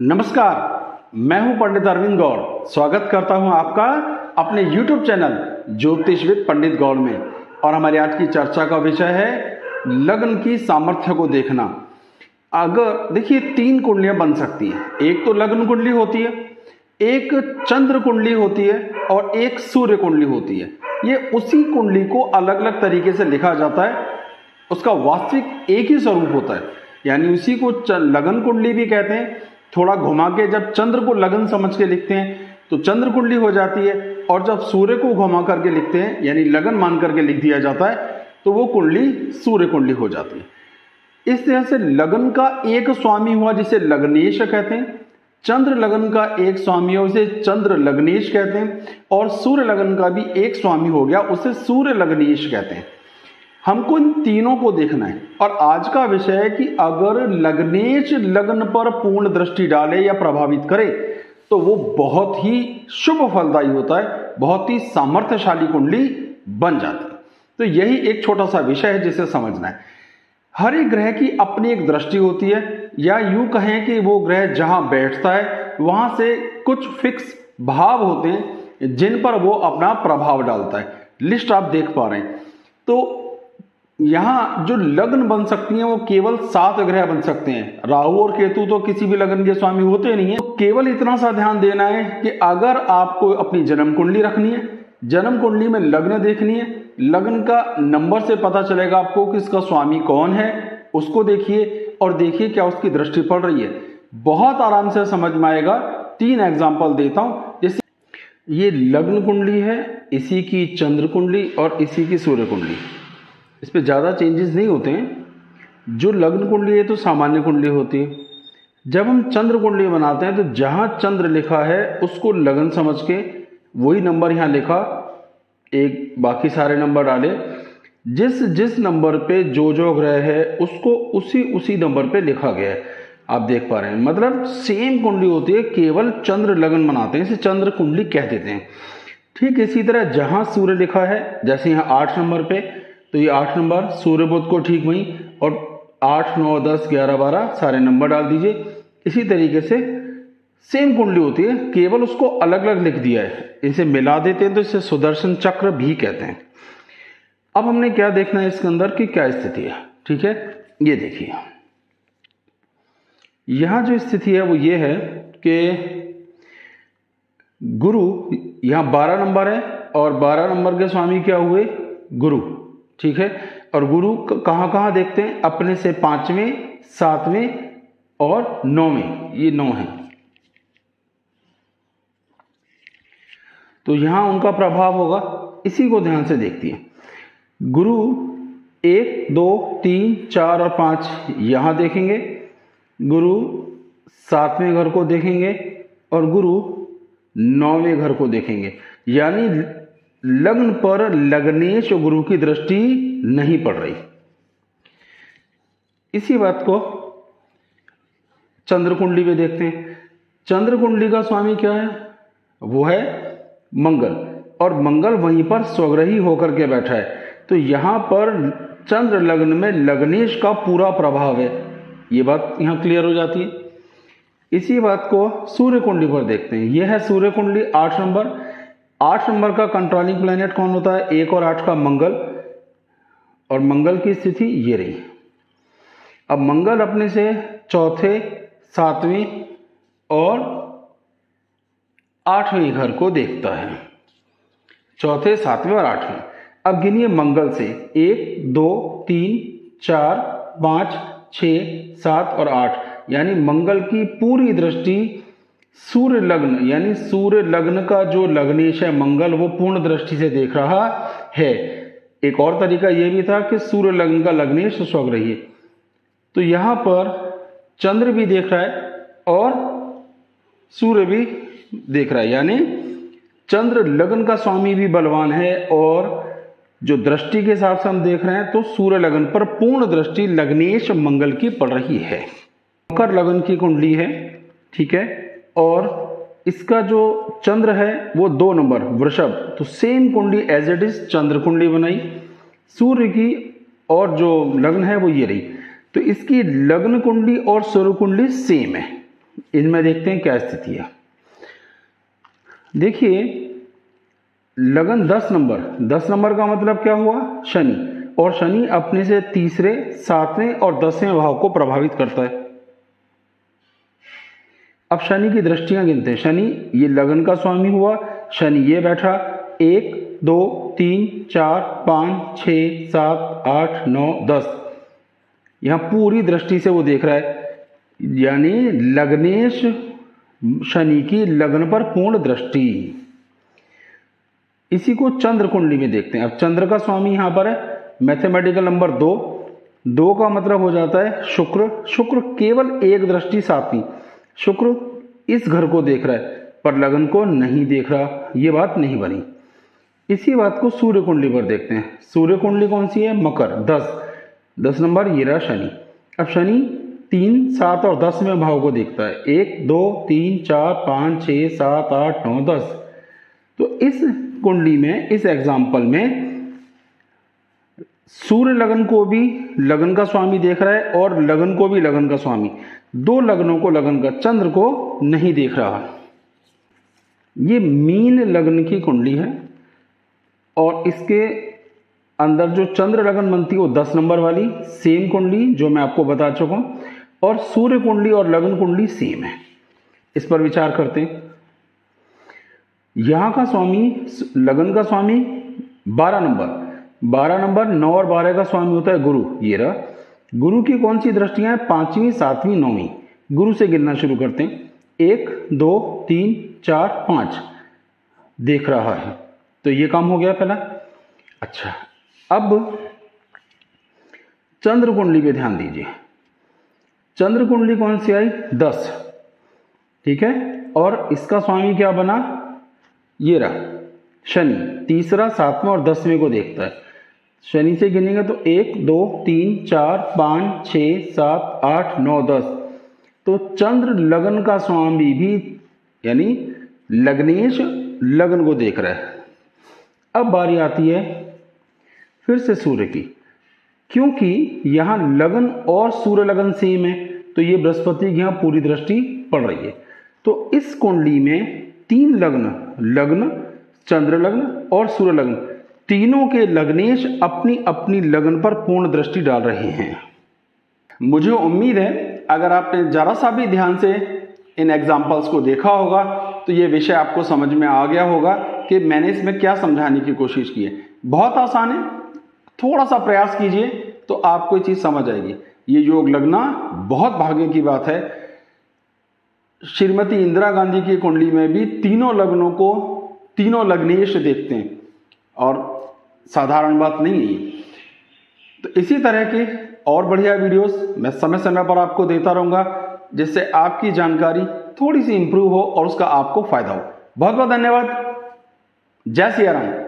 नमस्कार, मैं हूं पंडित अरविंद गौड़। स्वागत करता हूं आपका अपने YouTube चैनल ज्योतिष विद पंडित गौड़ में। और हमारी आज की चर्चा का विषय है लग्न की सामर्थ्य को देखना। अगर देखिए 3 कुंडलियां बन सकती हैं। एक तो लग्न कुंडली होती है, एक चंद्र कुंडली होती है और एक सूर्य कुंडली होती है। ये उसी कुंडली को अलग अलग तरीके से लिखा जाता है, उसका वास्तविक एक ही स्वरूप होता है। यानी उसी को लग्न कुंडली भी कहते हैं। थोड़ा घुमा के जब चंद्र को लगन समझ के लिखते हैं तो चंद्र कुंडली हो जाती है, और जब सूर्य को घुमा करके लिखते हैं यानी लगन मान करके लिख दिया जाता है तो वो कुंडली सूर्य कुंडली हो जाती है। इस तरह से लगन का एक स्वामी हुआ जिसे लग्नेश कहते हैं, चंद्र लगन का एक स्वामी है उसे चंद्र लग्नेश कहते हैं, और सूर्य लगन का भी एक स्वामी हो गया उसे सूर्य लग्नेश कहते हैं। हमको इन तीनों को देखना है। और आज का विषय है कि अगर लग्नेश लग्न पर पूर्ण दृष्टि डाले या प्रभावित करे तो वो बहुत ही शुभ फलदायी होता है, बहुत ही सामर्थ्यशाली कुंडली बन जाती है। तो यही एक छोटा सा विषय है जिसे समझना है। हर एक ग्रह की अपनी एक दृष्टि होती है, या यूं कहें कि वो ग्रह जहां बैठता है वहां से कुछ फिक्स भाव होते हैं जिन पर वो अपना प्रभाव डालता है। लिस्ट आप देख पा रहे हैं। तो यहां जो लग्न बन सकती हैं वो केवल 7 ग्रह बन सकते हैं। राहु और केतु तो किसी भी लग्न के स्वामी होते नहीं है। तो केवल इतना सा ध्यान देना है कि अगर आपको अपनी जन्म कुंडली रखनी है, जन्म कुंडली में लग्न देखनी है, लग्न का नंबर से पता चलेगा आपको कि इसका स्वामी कौन है, उसको देखिए और देखिए क्या उसकी दृष्टि पड़ रही है। बहुत आराम से समझ में आएगा। 3 एग्जाम्पल देता हूं। जैसे ये लग्न कुंडली है, इसी की चंद्र कुंडली और इसी की सूर्य कुंडली। इस पे ज़्यादा चेंजेस नहीं होते हैं। जो लग्न कुंडली है तो सामान्य कुंडली होती है। जब हम चंद्र कुंडली बनाते हैं तो जहाँ चंद्र लिखा है उसको लगन समझ के वही नंबर यहाँ लिखा, एक बाकी सारे नंबर डाले। जिस जिस नंबर पे जो ग्रह है उसको उसी नंबर पे लिखा गया है। आप देख पा रहे हैं, मतलब सेम कुंडली होती है, केवल चंद्र लगन बनाते हैं, इसे चंद्र कुंडली कह देते हैं। ठीक इसी तरह जहाँ सूर्य लिखा है, जैसे यहाँ 8 नंबर पे, तो ये 8 नंबर सूर्य बुध को ठीक वहीं, और 8, 9, 10, 11, 12 सारे नंबर डाल दीजिए। इसी तरीके से सेम कुंडली होती है, केवल उसको अलग अलग लिख दिया है। इसे मिला देते हैं तो इसे सुदर्शन चक्र भी कहते हैं। अब हमने क्या देखना है इसके अंदर की क्या स्थिति है। ठीक है, ये देखिए यहां जो स्थिति है वो ये है कि गुरु यहां 12 नंबर है, और 12 नंबर के स्वामी क्या हुए? गुरु। ठीक है, और गुरु कहां कहां देखते हैं? अपने से 5वें, 7वें और 9वें, ये 9 है। तो यहां उनका प्रभाव होगा, इसी को ध्यान से देखती है। गुरु 1, 2, 3, 4 और 5 यहां देखेंगे, गुरु 7वें घर को देखेंगे और गुरु 9वें घर को देखेंगे। यानी लग्न पर लग्नेश गुरु की दृष्टि नहीं पड़ रही। इसी बात को चंद्र कुंडली में देखते हैं। चंद्र कुंडली का स्वामी क्या है? वो है मंगल, और मंगल वहीं पर स्वग्रही होकर के बैठा है। तो यहां पर चंद्र लग्न में लग्नेश का पूरा प्रभाव है। ये बात यहां क्लियर हो जाती है। इसी बात को सूर्य कुंडली पर देखते हैं। यह है सूर्य कुंडली 8 नंबर। 8 नंबर का कंट्रोलिंग प्लैनेट कौन होता है? 1 और 8 का मंगल, और मंगल की स्थिति ये रही। अब मंगल अपने से 4थे, 7वें और 8वें घर को देखता है। 4थे, 7वें और 8वें। अब गिनिए मंगल से 1, 2, 3, 4, 5, 6, 7 और 8। यानी मंगल की पूरी दृष्टि सूर्य लग्न, यानी सूर्य लग्न का जो लग्नेश है मंगल, वो पूर्ण दृष्टि से देख रहा है। एक और तरीका यह भी था कि सूर्य लग्न का लग्नेश स्वग्रही है। तो यहां पर चंद्र भी देख रहा है और सूर्य भी देख रहा है, यानी चंद्र लग्न का स्वामी भी बलवान है। और जो दृष्टि के हिसाब से हम देख रहे हैं तो सूर्य लग्न पर पूर्ण दृष्टि लग्नेश मंगल की पड़ रही है। मकर लग्न की कुंडली है, ठीक है, और इसका जो चंद्र है वो 2 नंबर वृषभ। तो सेम कुंडली एज इट इज चंद्र कुंडली बनाई सूर्य की, और जो लग्न है वो ये रही। तो इसकी लग्न कुंडली और सूर्य कुंडली सेम है। इनमें देखते हैं क्या स्थिति है। देखिए लगन 10 नंबर, 10 नंबर का मतलब क्या हुआ, शनि, और शनि अपने से तीसरे, 7वें और 10वें भाव को प्रभावित करता है। अब शनि की दृष्टियां गिनते हैं। शनि ये लगन का स्वामी हुआ, शनि ये बैठा 1 2 3 4 5 6 7 8 9 10, यहां पूरी दृष्टि से वो देख रहा है, यानी लग्नेश शनि की लग्न पर पूर्ण दृष्टि। इसी को चंद्र कुंडली में देखते हैं। अब चंद्र का स्वामी यहां पर है मैथमेटिकल नंबर 2, 2 का मतलब हो जाता है शुक्र, शुक्र केवल एक दृष्टि 7वीं, शुक्र इस घर को देख रहा है पर लगन को नहीं देख रहा, ये बात नहीं बनी। इसी बात को सूर्य कुंडली पर देखते हैं। सूर्य कुंडली कौन सी है, मकर, 10 नंबर ये रहा शनि। अब शनि 3 7 और 10वें भाव को देखता है, 1 2 3 4 5 6 7 8 9 10। तो इस कुंडली में, इस एग्जाम्पल में सूर्य लगन को भी लगन का स्वामी देख रहा है और लगन को भी लगन का स्वामी, दो लगनों को लगन का, चंद्र को नहीं देख रहा। ये मीन लग्न की कुंडली है और इसके अंदर जो चंद्र लगन बनती है वो 10 नंबर वाली, सेम कुंडली जो मैं आपको बता चुका हूं, और सूर्य कुंडली और लगन कुंडली सेम है। इस पर विचार करते हैं। यहां का स्वामी, लगन का स्वामी 12 नंबर, 12 नंबर 9 और 12 का स्वामी होता है गुरु, ये रहा। गुरु की कौन सी दृष्टियां हैं, 5वीं 7वीं 9वीं। गुरु से गिनना शुरू करते हैं, 1 2 3 4 5 देख रहा है, तो ये काम हो गया पहला। अच्छा, अब चंद्र कुंडली पे ध्यान दीजिए। चंद्र कुंडली कौन सी आई, 10, ठीक है, और इसका स्वामी क्या बना, ये रहा शनि, तीसरा 7वें और 10वें को देखता है। शनि से गिनेंगे तो 1 2 3 4 5 6 7 8 9 10, तो चंद्र लगन का स्वामी भी, यानी लग्नेश लगन को देख रहा है। अब बारी आती है फिर से सूर्य की, क्योंकि यहां लगन और सूर्य लगन सेम है, तो ये बृहस्पति की यहां पूरी दृष्टि पड़ रही है। तो इस कुंडली में 3 लग्न, लग्न, चंद्र लग्न और सूर्य लग्न, तीनों के लग्नेश अपनी अपनी लगन पर पूर्ण दृष्टि डाल रहे हैं। मुझे उम्मीद है अगर आपने जरा सा भी ध्यान से इन एग्जाम्पल्स को देखा होगा तो ये विषय आपको समझ में आ गया होगा कि मैंने इसमें क्या समझाने की कोशिश की है। बहुत आसान है, थोड़ा सा प्रयास कीजिए तो आपको ये चीज समझ आएगी। ये योग लगना बहुत भाग्य की बात है। श्रीमती इंदिरा गांधी की कुंडली में भी तीनों लग्नों को तीनों लग्नेश देखते हैं और साधारण बात नहीं है। तो इसी तरह के और बढ़िया वीडियोस मैं समय समय पर आपको देता रहूंगा, जिससे आपकी जानकारी थोड़ी सी इंप्रूव हो और उसका आपको फायदा हो। बहुत बहुत धन्यवाद। जय सिया राम।